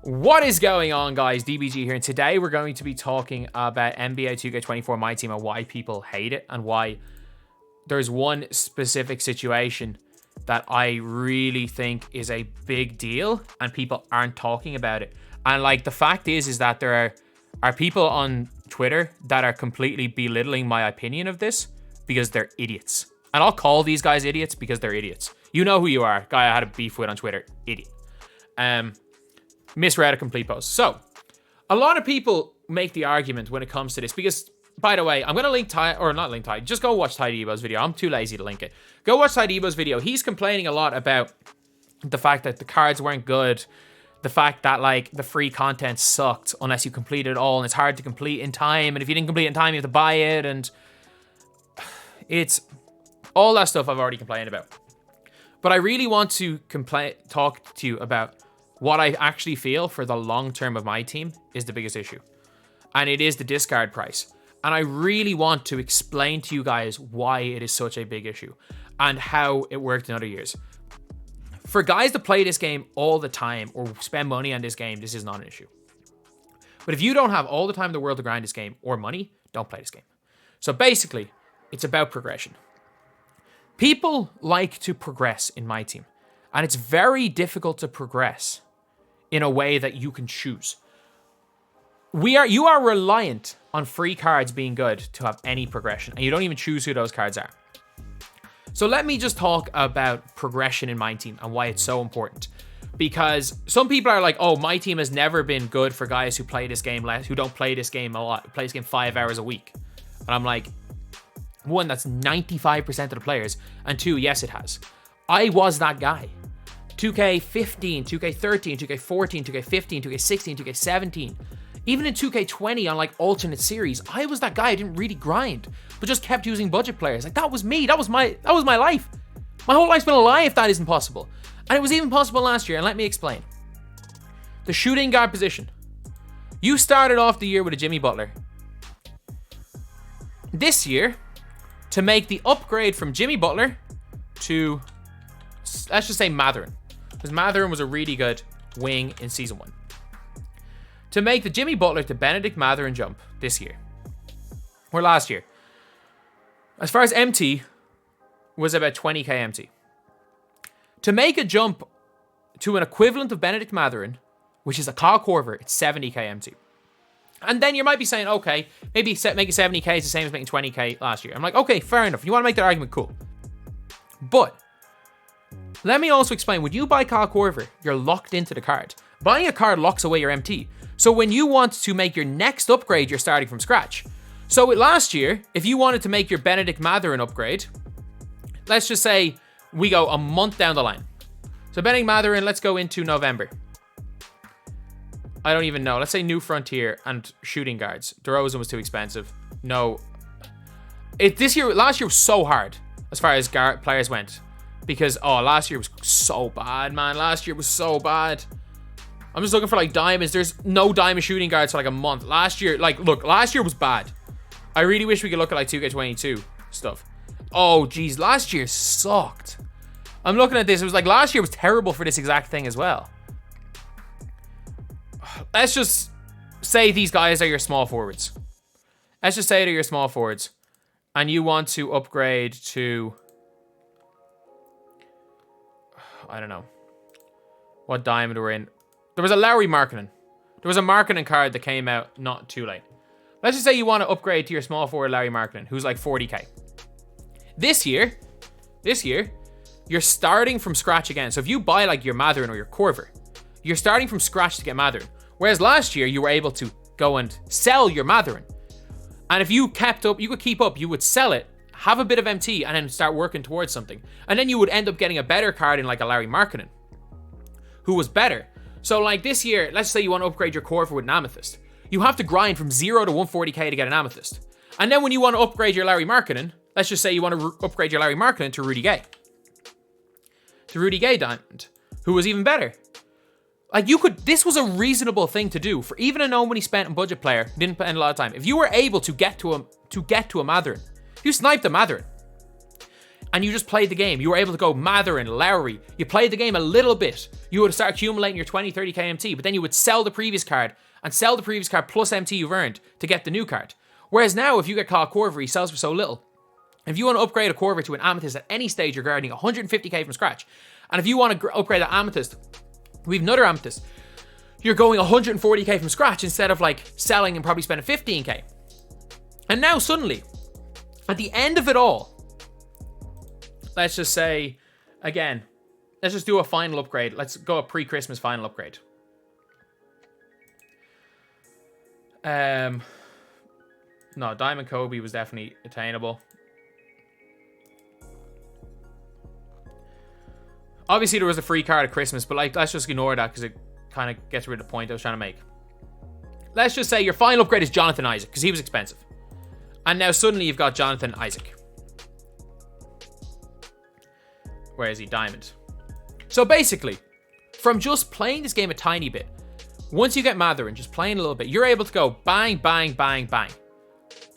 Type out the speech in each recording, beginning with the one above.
What is going on, guys? DBG here, and today we're going to be talking about NBA 2K24 MyTEAM and why people hate it, and why there's one specific situation that I really think is a big deal and people aren't talking about it. And like, the fact is that there are people on Twitter that are completely belittling my opinion of this because they're idiots. And I'll call these guys idiots because they're idiots. You know who you are. Guy I had a beef with on Twitter. Idiot. Misread a complete post. So, a lot of people make the argument when it comes to this because, by the way, I'm going to link just go watch Ty Debo's video. I'm too lazy to link it. Go watch Ty Debo's video. He's complaining a lot about the fact that the cards weren't good, the fact that, like, the free content sucked unless you complete it all, and it's hard to complete in time, and if you didn't complete it in time, you have to buy it, and it's all that stuff I've already complained about. But I really want to talk to you about what I actually feel for the long term of my team is the biggest issue. And it is the discard price. And I really want to explain to you guys why it is such a big issue and how it worked in other years. For guys that play this game all the time or spend money on this game, this is not an issue. But if you don't have all the time in the world to grind this game or money, don't play this game. So basically, it's about progression. People like to progress in my team, and it's very difficult to progress in a way that you can choose. You are reliant on free cards being good to have any progression, and you don't even choose who those cards are. So let me just talk about progression in my team and why it's so important. Because some people are like, oh, my team has never been good for guys who play this game less, who don't play this game a lot, play this game 5 hours a week. And I'm like, one, that's 95% of the players, and two, yes, it has. I was that guy. 2K15, 2K13, 2K14, 2K15, 2K16, 2K17. Even in 2K20 on like alternate series, I was that guy who didn't really grind, but just kept using budget players. Like, that was me. That was my life. My whole life's been a lie if that isn't possible. And it was even possible last year, and let me explain. The shooting guard position. You started off the year with a Jimmy Butler. This year, to make the upgrade from Jimmy Butler to, let's just say, Mathurin. Because Mathurin was a really good wing in Season 1. To make the Jimmy Butler to Benedict Mathurin jump this year, or last year, as far as MT, was about 20k MT. To make a jump to an equivalent of Benedict Mathurin, which is a Kyle Korver, it's 70k MT. And then you might be saying, okay, maybe making 70k is the same as making 20k last year. I'm like, okay, fair enough. You want to make that argument, cool. But let me also explain, when you buy Kyle Korver, you're locked into the card. Buying a card locks away your MT. So when you want to make your next upgrade, you're starting from scratch. So with last year, if you wanted to make your Benedict Mathurin upgrade, let's just say we go a month down the line. So Benedict Mathurin, let's go into November. I don't even know. Let's say New Frontier and shooting guards. DeRozan was too expensive. No. Last year was so hard as far as players went. Because, last year was so bad, man. Last year was so bad. I'm just looking for, like, diamonds. There's no diamond shooting guards for, like, a month. Last year, last year was bad. I really wish we could look at, like, 2K22 stuff. Oh, geez. Last year sucked. I'm looking at this. It was like last year was terrible for this exact thing as well. Let's just say these guys are your small forwards. Let's just say they're your small forwards. And you want to upgrade to, I don't know what diamond we're in. There was a Lowry Markkanen. There was a Markkanen card that came out not too late. Let's just say you want to upgrade to your small forward Lowry Markkanen, who's like 40k. This year, you're starting from scratch again. So if you buy like your Mathurin or your Korver, you're starting from scratch to get Mathurin. Whereas last year, you were able to go and sell your Mathurin. And if you kept up, you could keep up, you would sell it, have a bit of MT, and then start working towards something. And then you would end up getting a better card in like a Larry Markkanen, who was better. So like this year, let's say you want to upgrade your Korver with an Amethyst. You have to grind from 0 to 140k to get an Amethyst. And then when you want to upgrade your Larry Markkanen, let's just say you want to upgrade your Larry Markkanen to Rudy Gay. To Rudy Gay Diamond, who was even better. Like, this was a reasonable thing to do for even a nobody spent on budget player, didn't spend a lot of time. If you were able to get to a Mathurin, you sniped a Mathurin. and you just played the game. You were able to go Matherin, Lowry. You played the game a little bit. You would start accumulating your 20, 30k MT, but then you would sell the previous card and sell the previous card plus MT you've earned to get the new card. Whereas now, if you get caught Corver, he sells for so little. If you want to upgrade a Corver to an Amethyst at any stage, you're guarding 150k from scratch. And if you want to upgrade an Amethyst, we have another Amethyst, you're going 140k from scratch instead of like selling and probably spending 15k. And now suddenly, at the end of it all, let's just say, again, let's just do a final upgrade. Let's go a pre-Christmas final upgrade. No, Diamond Kobe was definitely attainable. Obviously, there was a free card at Christmas, but like, let's just ignore that because it kind of gets rid of the point I was trying to make. Let's just say your final upgrade is Jonathan Isaac because he was expensive. And now suddenly you've got Jonathan Isaac. Where is he? Diamond. So basically, from just playing this game a tiny bit, once you get Matherin, just playing a little bit, you're able to go bang, bang, bang, bang.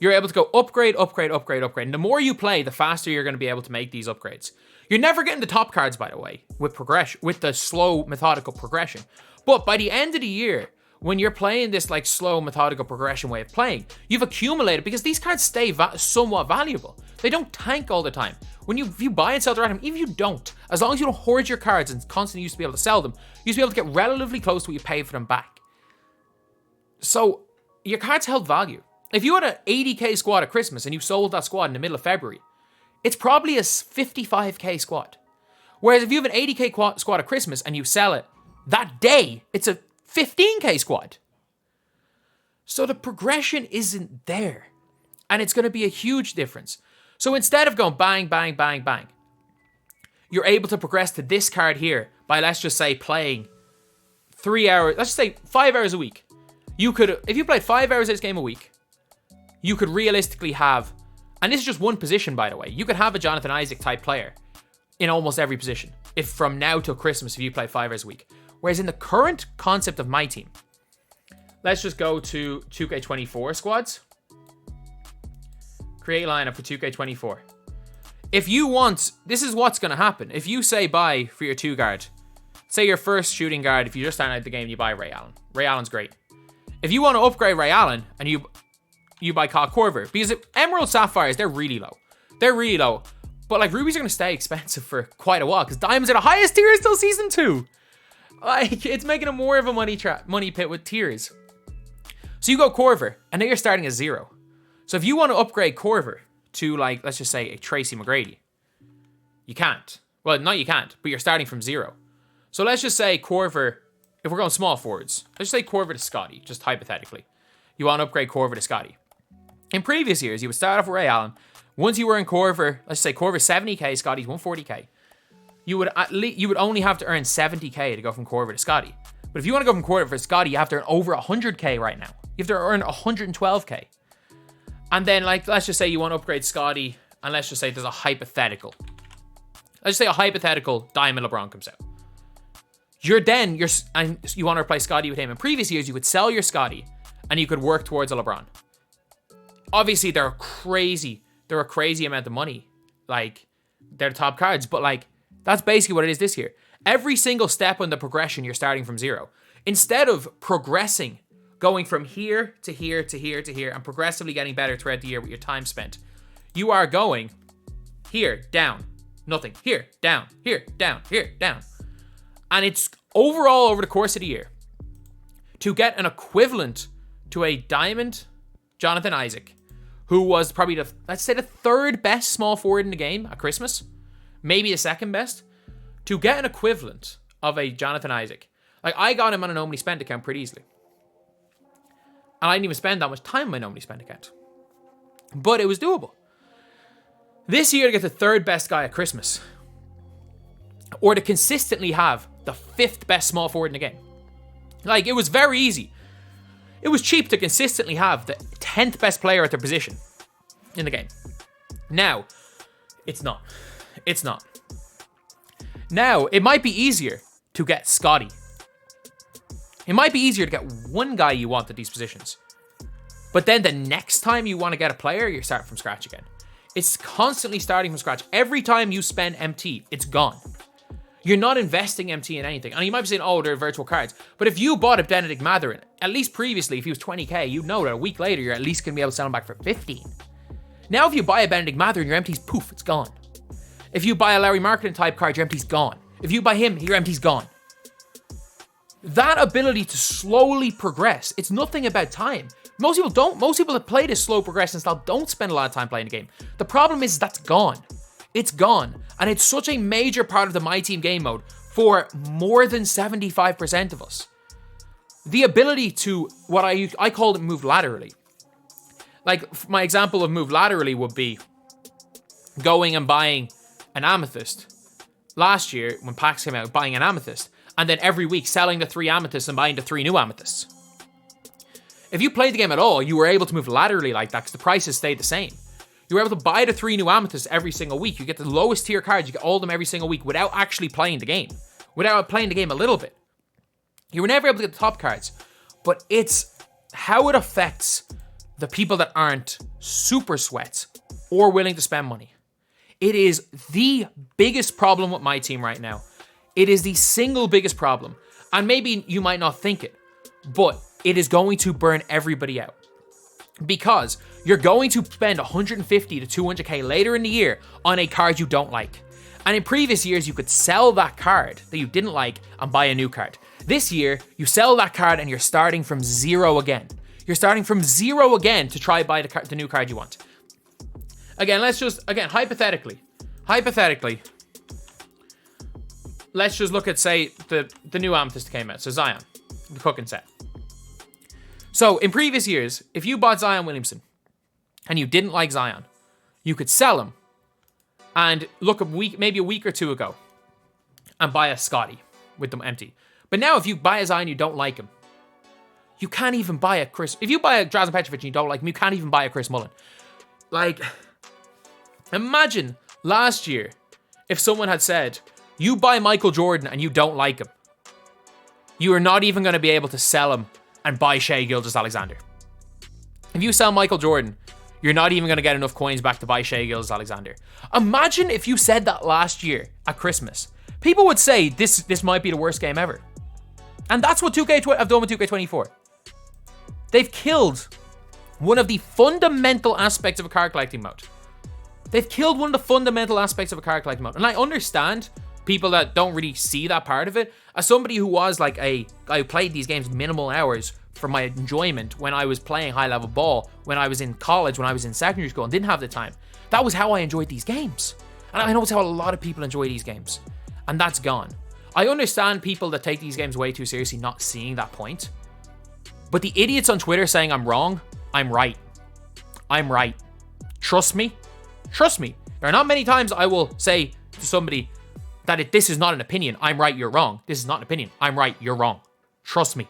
You're able to go upgrade, upgrade, upgrade, upgrade. And the more you play, the faster you're going to be able to make these upgrades. You're never getting the top cards, by the way, with progression, with the slow, methodical progression. But by the end of the year, when you're playing this like slow, methodical progression way of playing, you've accumulated, because these cards stay somewhat valuable. They don't tank all the time. If you buy and sell the item, even if you don't, as long as you don't hoard your cards and constantly used to be able to sell them, you used to be able to get relatively close to what you paid for them back. So your cards held value. If you had an 80k squad at Christmas and you sold that squad in the middle of February, it's probably a 55k squad. Whereas if you have an 80k squad at Christmas and you sell it that day, it's a 15k squad. So the progression isn't there. And it's going to be a huge difference. So instead of going bang, bang, bang, bang, you're able to progress to this card here by, let's just say, playing 3 hours, let's just say 5 hours a week. You could, if you played 5 hours of this game a week, you could realistically have, and this is just one position, by the way, you could have a Jonathan Isaac type player in almost every position. If from now till Christmas, if you play 5 hours a week. Whereas in the current concept of MyTEAM, let's just go to 2K24 squads. Create lineup for 2K24. If you want, this is what's going to happen. If you say buy for your 2 guard, say your first shooting guard, if you just start out the game, you buy Ray Allen. Ray Allen's great. If you want to upgrade Ray Allen and you buy Kyle Korver, because Emerald Sapphires, they're really low. They're really low. But like rubies are going to stay expensive for quite a while because diamonds are the highest tier until season 2. Like, it's making it more of a money pit with tiers. So you go Korver, and now you're starting at 0. So if you want to upgrade Korver to, like, let's just say a Tracy McGrady, you can't. Well, no, you can't, but you're starting from 0. So let's just say Korver, if we're going small forwards, let's just say Korver to Scotty, just hypothetically. You want to upgrade Korver to Scotty. In previous years, you would start off with Ray Allen. Once you were in Korver, let's say Korver 70k, Scotty's 140k. You would only have to earn 70k to go from Korver to Scotty. But if you want to go from Korver to Scotty, you have to earn over 100k right now. You have to earn 112k. And then, like, let's just say you want to upgrade Scotty, and let's just say there's a hypothetical. Let's just say a hypothetical Diamond LeBron comes out. And you want to replace Scotty with him. In previous years, you could sell your Scotty, and you could work towards a LeBron. Obviously, they're a crazy amount of money. Like, they're the top cards, but like, that's basically what it is this year. Every single step in the progression, you're starting from 0. Instead of progressing, going from here to here to here to here, and progressively getting better throughout the year with your time spent, you are going here, down, nothing, here, down, here, down, here, down. And it's overall over the course of the year, to get an equivalent to a Diamond Jonathan Isaac, who was probably let's say the 3rd best small forward in the game at Christmas, maybe the 2nd best, to get an equivalent of a Jonathan Isaac. Like, I got him on a normally spent account pretty easily. And I didn't even spend that much time on my normally spent account. But it was doable. This year to get the 3rd best guy at Christmas, or to consistently have the 5th best small forward in the game. Like, it was very easy. It was cheap to consistently have the 10th best player at their position in the game. Now, it's not. It's not. Now, it might be easier to get Scotty. It might be easier to get one guy you want at these positions. But then the next time you want to get a player, you're starting from scratch again. It's constantly starting from scratch. Every time you spend MT, it's gone. You're not investing MT in anything. And you might be saying, oh, they're virtual cards. But if you bought a Benedict Mathurin, at least previously, if he was 20k, you know that a week later, you're at least going to be able to sell him back for 15. Now, if you buy a Benedict Mathurin, your MT's poof, it's gone. If you buy a Larry Marketing type card, your MT's gone. If you buy him, your MT's gone. That ability to slowly progress, it's nothing about time. Most people don't. Most people that play this slow progression style don't spend a lot of time playing the game. The problem is that's gone. It's gone. And it's such a major part of the MyTEAM game mode for more than 75% of us. The ability to, what I call it, move laterally. Like, my example of move laterally would be going and buying an Amethyst. Last year, when packs came out, buying an Amethyst. And then every week selling the 3 Amethysts and buying the 3 new Amethysts. If you played the game at all, you were able to move laterally like that because the prices stayed the same. You were able to buy the 3 new Amethysts every single week. You get the lowest tier cards, you get all of them every single week without actually playing the game. Without playing the game a little bit. You were never able to get the top cards. But it's how it affects the people that aren't super sweats or willing to spend money. It is the biggest problem with MyTEAM right now. It is the single biggest problem. And maybe you might not think it, but it is going to burn everybody out. Because you're going to spend 150 to 200k later in the year on a card you don't like. And in previous years, you could sell that card that you didn't like and buy a new card. This year, you sell that card and you're starting from zero again. You're starting from zero again to try buy the new card you want. Again, hypothetically, let's just look at, say, the new Amethyst came out. So Zion, the cooking set. So in previous years, if you bought Zion Williamson and you didn't like Zion, you could sell him and look maybe a week or two ago and buy a Scotty with them empty. But now if you buy a Zion you don't like him, you can't even buy a Chris. If you buy a Drazen Petrovic and you don't like him, you can't even buy a Chris Mullin. Like, imagine last year if someone had said, you buy Michael Jordan and you don't like him, you are not even going to be able to sell him and buy Shai Gilgeous-Alexander. If you sell Michael Jordan, you're not even going to get enough coins back to buy Shai Gilgeous-Alexander. Imagine if you said that last year at Christmas. People would say this might be the worst game ever. And that's what 2K have done with 2K24. They've killed one of the fundamental aspects of a card collecting mode. They've killed one of the fundamental aspects of a card collecting mode. And I understand people that don't really see that part of it. As somebody who was like a guy who played these games minimal hours for my enjoyment when I was playing high level ball, when I was in college, when I was in secondary school and didn't have the time. That was how I enjoyed these games. And I know it's how a lot of people enjoy these games. And that's gone. I understand people that take these games way too seriously not seeing that point. But the idiots on Twitter saying I'm wrong, I'm right. I'm right. Trust me. Trust me. There are not many times I will say to somebody that this is not an opinion. I'm right, you're wrong. This is not an opinion. I'm right, you're wrong. Trust me.